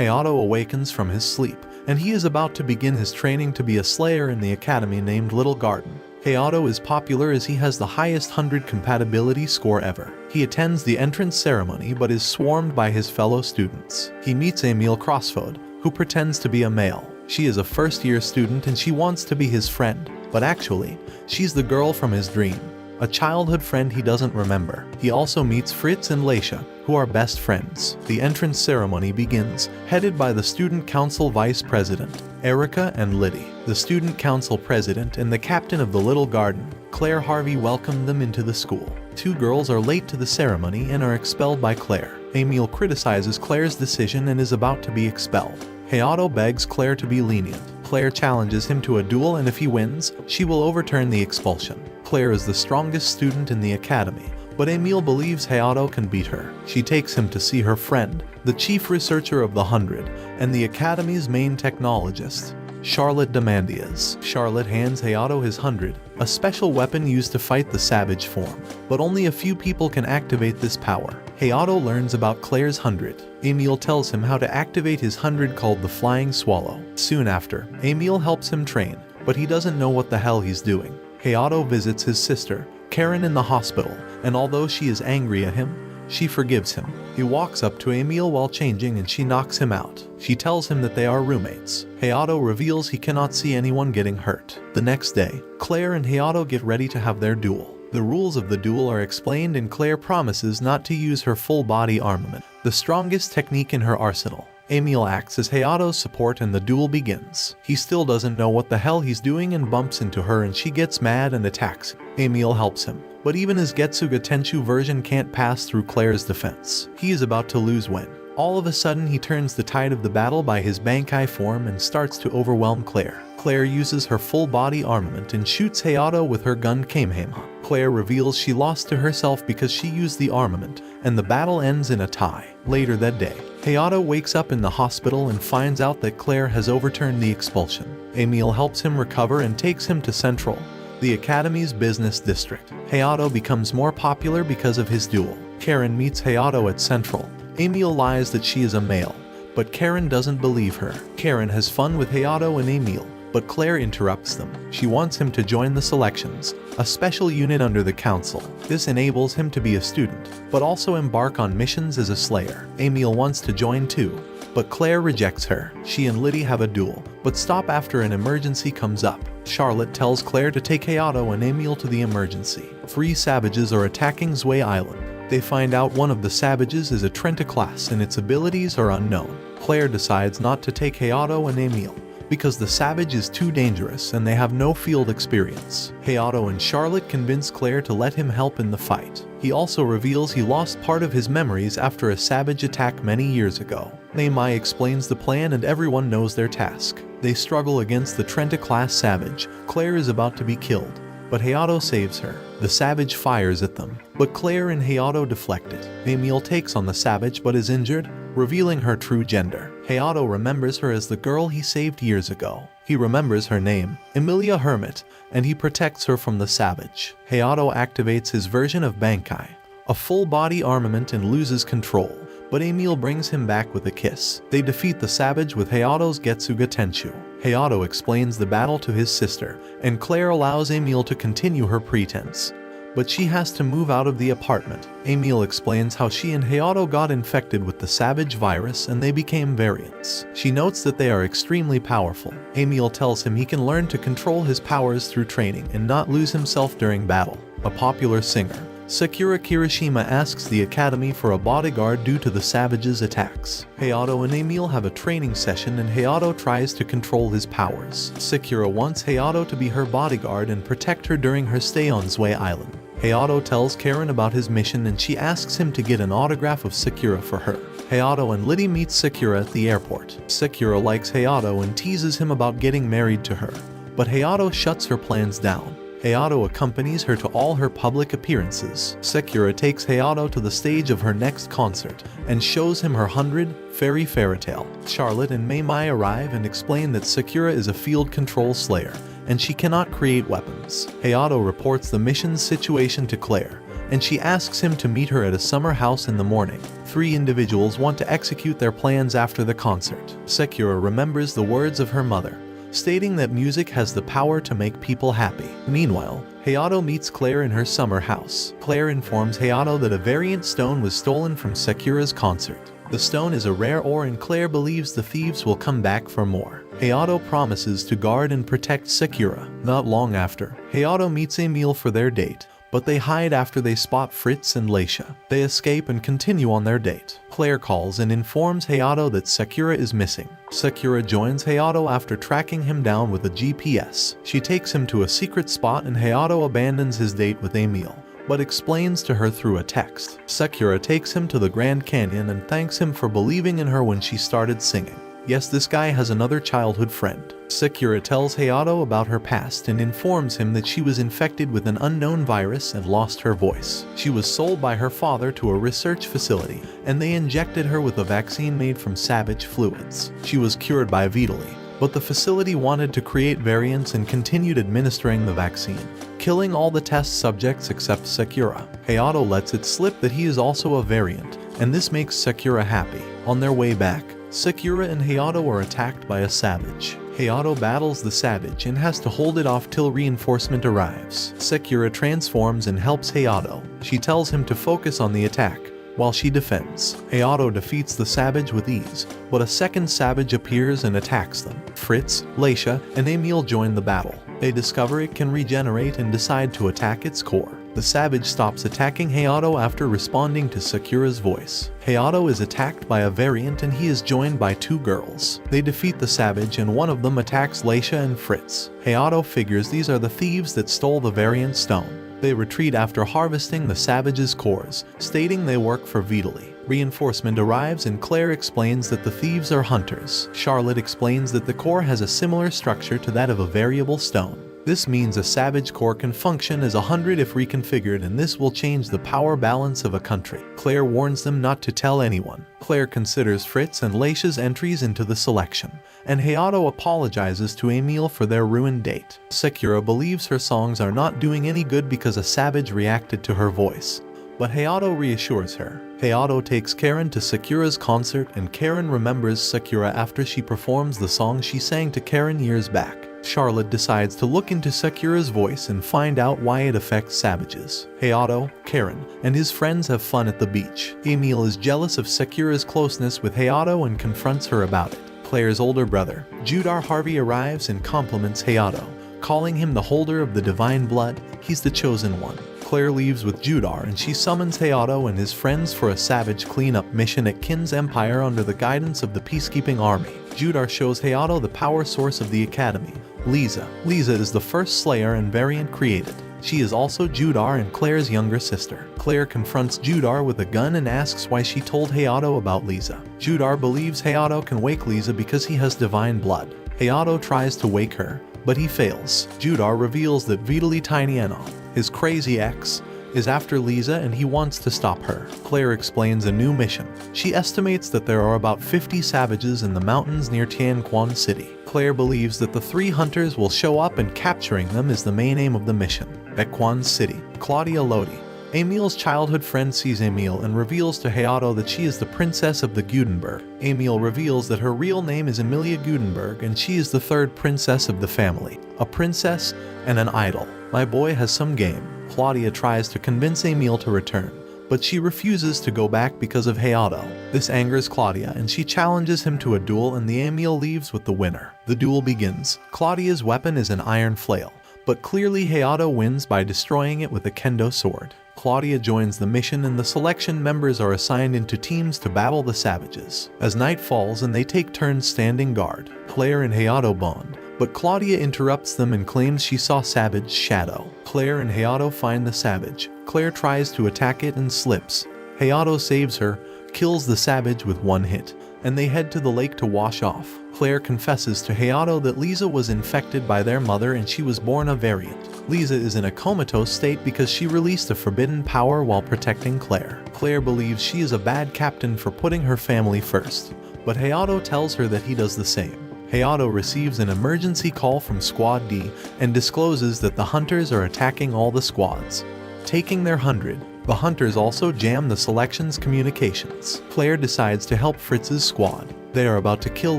Hayato awakens from his sleep, and he is about to begin his training to be a slayer in the academy named Little Garden. Hayato is popular as he has the highest 100 compatibility score ever. He attends the entrance ceremony but is swarmed by his fellow students. He meets Emil Crossfode, who pretends to be a male. She is a first-year student and she wants to be his friend, but actually, she's the girl from his dream, a childhood friend he doesn't remember. He also meets Fritz and Leisha, who are best friends. The entrance ceremony begins, headed by the student council vice president, Erica and Liddy. The student council president and the captain of the Little Garden, Claire Harvey, welcomed them into the school. Two girls are late to the ceremony and are expelled by Claire. Emil criticizes Claire's decision and is about to be expelled. Hayato begs Claire to be lenient. Claire challenges him to a duel, and if he wins, she will overturn the expulsion. Claire is the strongest student in the academy, but Emil believes Hayato can beat her. She takes him to see her friend, the chief researcher of the 100, and the academy's main technologist, Charlotte Demandias. Charlotte hands Hayato his 100, a special weapon used to fight the savage form, but only a few people can activate this power. Hayato learns about Claire's 100. Emil tells him how to activate his 100 called the Flying Swallow. Soon after, Emil helps him train, but he doesn't know what the hell he's doing. Hayato visits his sister, Karen, in the hospital, and although she is angry at him, she forgives him. He walks up to Emil while changing and she knocks him out. She tells him that they are roommates. Hayato reveals he cannot see anyone getting hurt. The next day, Claire and Hayato get ready to have their duel. The rules of the duel are explained and Claire promises not to use her full body armament, the strongest technique in her arsenal. Emil acts as Hayato's support and the duel begins. He still doesn't know what the hell he's doing and bumps into her and she gets mad and attacks him. Emil helps him, but even his Getsuga Tenshu version can't pass through Claire's defense. He is about to lose when, all of a sudden, he turns the tide of the battle by his Bankai form and starts to overwhelm Claire. Claire uses her full body armament and shoots Hayato with her gun Kamehameha. Claire reveals she lost to herself because she used the armament, and the battle ends in a tie. Later that day, Hayato wakes up in the hospital and finds out that Claire has overturned the expulsion. Emil helps him recover and takes him to Central, the academy's business district. Hayato becomes more popular because of his duel. Karen meets Hayato at Central. Emil lies that she is a male, but Karen doesn't believe her. Karen has fun with Hayato and Emil, but Claire interrupts them. She wants him to join the selections, a special unit under the council. This enables him to be a student, but also embark on missions as a slayer. Emil wants to join too, but Claire rejects her. She and Liddy have a duel, but stop after an emergency comes up. Charlotte tells Claire to take Hayato and Emil to the emergency. 3 savages are attacking Zwei Island. They find out one of the savages is a Trenta class and its abilities are unknown. Claire decides not to take Hayato and Emil, because the savage is too dangerous and they have no field experience. Hayato and Charlotte convince Claire to let him help in the fight. He also reveals he lost part of his memories after a savage attack many years ago. Mei explains the plan and everyone knows their task. They struggle against the Trenta class savage. Claire is about to be killed, but Hayato saves her. The savage fires at them, but Claire and Hayato deflect it. Emil takes on the savage but is injured, revealing her true gender. Hayato remembers her as the girl he saved years ago. He remembers her name, Emilia Hermit, and he protects her from the savage. Hayato activates his version of Bankai, a full body armament, and loses control, but Emil brings him back with a kiss. They defeat the savage with Hayato's Getsuga Tenshu. Hayato explains the battle to his sister, and Claire allows Emil to continue her pretense, but she has to move out of the apartment. Emil explains how she and Hayato got infected with the savage virus and they became variants. She notes that they are extremely powerful. Emil tells him he can learn to control his powers through training and not lose himself during battle. A popular singer, Sakura Kirishima, asks the academy for a bodyguard due to the savage's attacks. Hayato and Emil have a training session and Hayato tries to control his powers. Sakura wants Hayato to be her bodyguard and protect her during her stay on Zwei Island. Hayato tells Karen about his mission and she asks him to get an autograph of Sakura for her. Hayato and Liddy meet Sakura at the airport. Sakura likes Hayato and teases him about getting married to her, but Hayato shuts her plans down. Hayato accompanies her to all her public appearances. Sakura takes Hayato to the stage of her next concert and shows him her 100 fairy tale. Charlotte and Mei arrive and explain that Sakura is a field control slayer and she cannot create weapons. Hayato reports the mission's situation to Claire, and she asks him to meet her at a summer house in the morning. 3 individuals want to execute their plans after the concert. Sakura remembers the words of her mother, stating that music has the power to make people happy. Meanwhile, Hayato meets Claire in her summer house. Claire informs Hayato that a variant stone was stolen from Sakura's concert. The stone is a rare ore and Claire believes the thieves will come back for more. Hayato promises to guard and protect Sakura. Not long after, Hayato meets Emil for their date, but they hide after they spot Fritz and Leisha. They escape and continue on their date. Claire calls and informs Hayato that Sakura is missing. Sakura joins Hayato after tracking him down with a GPS. She takes him to a secret spot and Hayato abandons his date with Emil, but explains to her through a text. Sakura takes him to the Grand Canyon and thanks him for believing in her when she started singing. Yes, this guy has another childhood friend. Sakura tells Hayato about her past and informs him that she was infected with an unknown virus and lost her voice. She was sold by her father to a research facility, and they injected her with a vaccine made from savage fluids. She was cured by Vitali, but the facility wanted to create variants and continued administering the vaccine, killing all the test subjects except Sakura. Hayato lets it slip that he is also a variant, and this makes Sakura happy. On their way back, Sakura and Hayato are attacked by a savage. Hayato battles the savage and has to hold it off till reinforcement arrives. Sakura transforms and helps Hayato. She tells him to focus on the attack, while she defends. Hayato defeats the savage with ease, but a second savage appears and attacks them. Fritz, Leisha, and Emil join the battle. They discover it can regenerate and decide to attack its core. The savage stops attacking Hayato after responding to Sakura's voice. Hayato is attacked by a variant and he is joined by 2 girls. They defeat the savage and one of them attacks Leisha and Fritz. Hayato figures these are the thieves that stole the variant stone. They retreat after harvesting the savage's cores, stating they work for Vitali. Reinforcement arrives and Claire explains that the thieves are hunters. Charlotte explains that the core has a similar structure to that of a variable stone. This means a savage core can function as 100 if reconfigured, and this will change the power balance of a country. Claire warns them not to tell anyone. Claire considers Fritz and Leisha's entries into the selection, and Hayato apologizes to Emil for their ruined date. Sakura believes her songs are not doing any good because a savage reacted to her voice, but Hayato reassures her. Hayato takes Karen to Sakura's concert and Karen remembers Sakura after she performs the song she sang to Karen years back. Charlotte decides to look into Sakura's voice and find out why it affects savages. Hayato, Karen, and his friends have fun at the beach. Emil is jealous of Sakura's closeness with Hayato and confronts her about it. Claire's older brother, Judar Harvey, arrives and compliments Hayato, calling him the holder of the divine blood. He's the chosen one. Claire leaves with Judar and she summons Hayato and his friends for a savage cleanup mission at Kin's Empire under the guidance of the peacekeeping army. Judar shows Hayato the power source of the academy, Lisa. Lisa is the first Slayer and variant created. She is also Judar and Claire's younger sister. Claire confronts Judar with a gun and asks why she told Hayato about Lisa. Judar believes Hayato can wake Lisa because he has divine blood. Hayato tries to wake her, but he fails. Judar reveals that Vitali Tiny Enon, his crazy ex, is after Lisa and he wants to stop her. Claire explains a new mission. She estimates that there are about 50 savages in the mountains near Tianquan City. Claire believes that the 3 hunters will show up and capturing them is the main aim of the mission. At Quan City, Claudia Lodi, Emil's childhood friend, sees Emil and reveals to Hayato that she is the princess of the Gutenberg. Emil reveals that her real name is Emilia Gutenberg and she is the 3rd princess of the family. A princess and an idol. My boy has some game. Claudia tries to convince Emil to return, but she refuses to go back because of Hayato. This angers Claudia and she challenges him to a duel and the Emil leaves with the winner. The duel begins. Claudia's weapon is an iron flail, but clearly Hayato wins by destroying it with a kendo sword. Claudia joins the mission and the selection members are assigned into teams to battle the savages. As night falls and they take turns standing guard, Claire and Hayato bond, but Claudia interrupts them and claims she saw Savage's shadow. Claire and Hayato find the savage. Claire tries to attack it and slips. Hayato saves her, kills the savage with 1 hit, and they head to the lake to wash off. Claire confesses to Hayato that Lisa was infected by their mother and she was born a variant. Lisa is in a comatose state because she released a forbidden power while protecting Claire. Claire believes she is a bad captain for putting her family first, but Hayato tells her that he does the same. Hayato receives an emergency call from Squad D and discloses that the hunters are attacking all the squads, taking their 100. The hunters also jam the selection's communications. Claire decides to help Fritz's squad. They are about to kill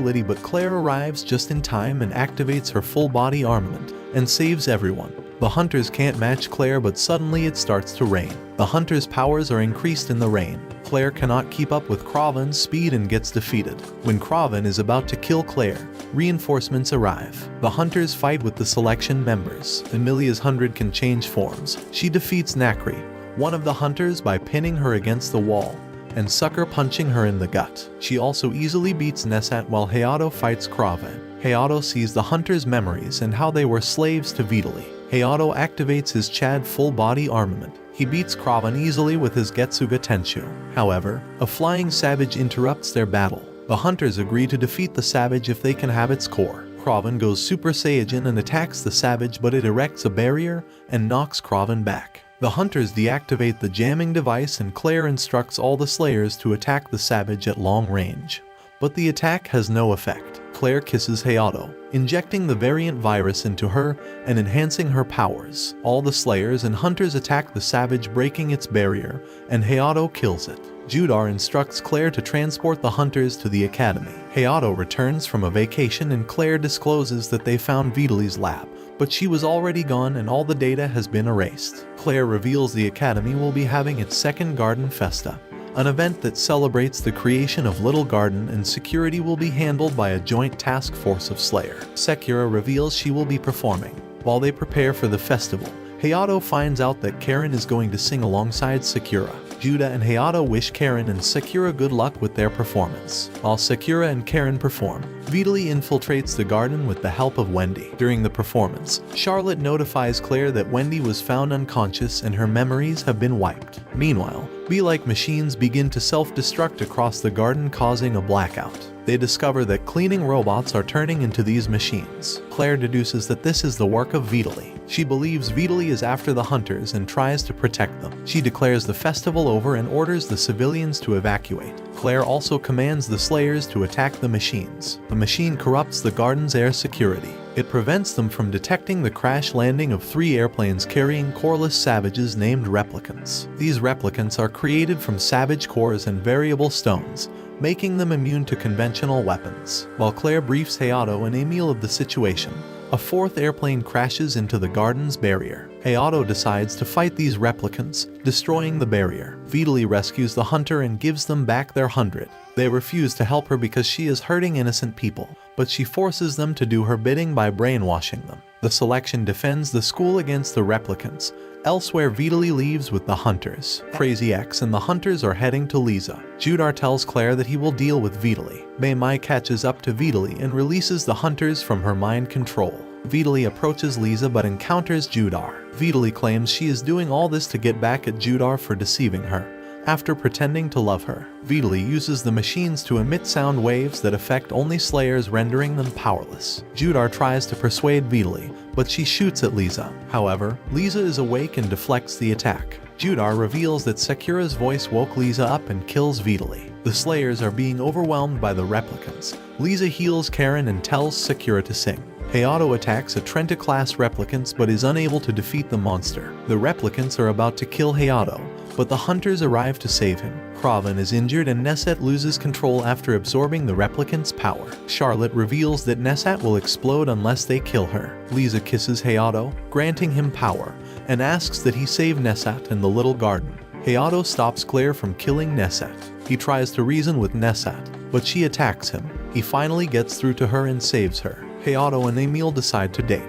Liddy, but Claire arrives just in time and activates her full body armament and saves everyone. The hunters can't match Claire, but suddenly it starts to rain. The hunters' powers are increased in the rain. Claire cannot keep up with Kraven's speed and gets defeated. When Kraven is about to kill Claire, reinforcements arrive. The hunters fight with the selection members. Amelia's 100 can change forms. She defeats Nakri, one of the hunters, by pinning her against the wall and sucker punching her in the gut. She also easily beats Nesat while Hayato fights Kraven. Hayato sees the hunters' memories and how they were slaves to Vitali. Hayato activates his Chad full-body armament. He beats Kraven easily with his Getsuga Tenshu. However, a flying savage interrupts their battle. The hunters agree to defeat the savage if they can have its core. Kraven goes Super Saiyan and attacks the savage, but it erects a barrier and knocks Kraven back. The hunters deactivate the jamming device and Claire instructs all the slayers to attack the savage at long range. But the attack has no effect. Claire kisses Hayato, injecting the variant virus into her and enhancing her powers. All the slayers and hunters attack the savage, breaking its barrier, and Hayato kills it. Judar instructs Claire to transport the hunters to the academy. Hayato returns from a vacation and Claire discloses that they found Vitali's lab, but she was already gone and all the data has been erased. Claire reveals the academy will be having its second Garden Festa, an event that celebrates the creation of Little Garden, and security will be handled by a joint task force of Slayer. Sakura reveals she will be performing. While they prepare for the festival, Hayato finds out that Karen is going to sing alongside Sakura. Judah and Hayato wish Karen and Sakura good luck with their performance. While Sakura and Karen perform, Vitali infiltrates the garden with the help of Wendy. During the performance, Charlotte notifies Claire that Wendy was found unconscious and her memories have been wiped. Meanwhile, Be-like machines begin to self-destruct across the garden, causing a blackout. They discover that cleaning robots are turning into these machines. Claire deduces that this is the work of Vitali. She believes Vitali is after the hunters and tries to protect them. She declares the festival over and orders the civilians to evacuate. Claire also commands the Slayers to attack the machines. The machine corrupts the garden's air security. It prevents them from detecting the crash landing of 3 airplanes carrying coreless savages named replicants. These replicants are created from savage cores and variable stones, making them immune to conventional weapons. While Claire briefs Hayato and Emil of the situation, a 4th airplane crashes into the garden's barrier. Hayato decides to fight these replicants, destroying the barrier. Vitali rescues the hunter and gives them back their 100. They refuse to help her because she is hurting innocent people, but she forces them to do her bidding by brainwashing them. The selection defends the school against the replicants. Elsewhere, Vitali leaves with the hunters. Crazy X and the hunters are heading to Lisa. Judar tells Claire that he will deal with Vitali. Mei Mai catches up to Vitali and releases the hunters from her mind control. Vitali approaches Lisa but encounters Judar. Vitali claims she is doing all this to get back at Judar for deceiving her. After pretending to love her, Vitali uses the machines to emit sound waves that affect only Slayers, rendering them powerless. Judar tries to persuade Vitali, but she shoots at Lisa. However, Lisa is awake and deflects the attack. Judar reveals that Sakura's voice woke Lisa up and kills Vitali. The Slayers are being overwhelmed by the replicants. Lisa heals Karen and tells Sakura to sing. Hayato attacks a Trenta-class replicants but is unable to defeat the monster. The replicants are about to kill Hayato, but the hunters arrive to save him. Kraven is injured and Nesat loses control after absorbing the replicant's power. Charlotte reveals that Nesat will explode unless they kill her. Lisa kisses Hayato, granting him power, and asks that he save Nesat and the little garden. Hayato stops Claire from killing Nesat. He tries to reason with Nesat, but she attacks him. He finally gets through to her and saves her. Hayato and Emil decide to date.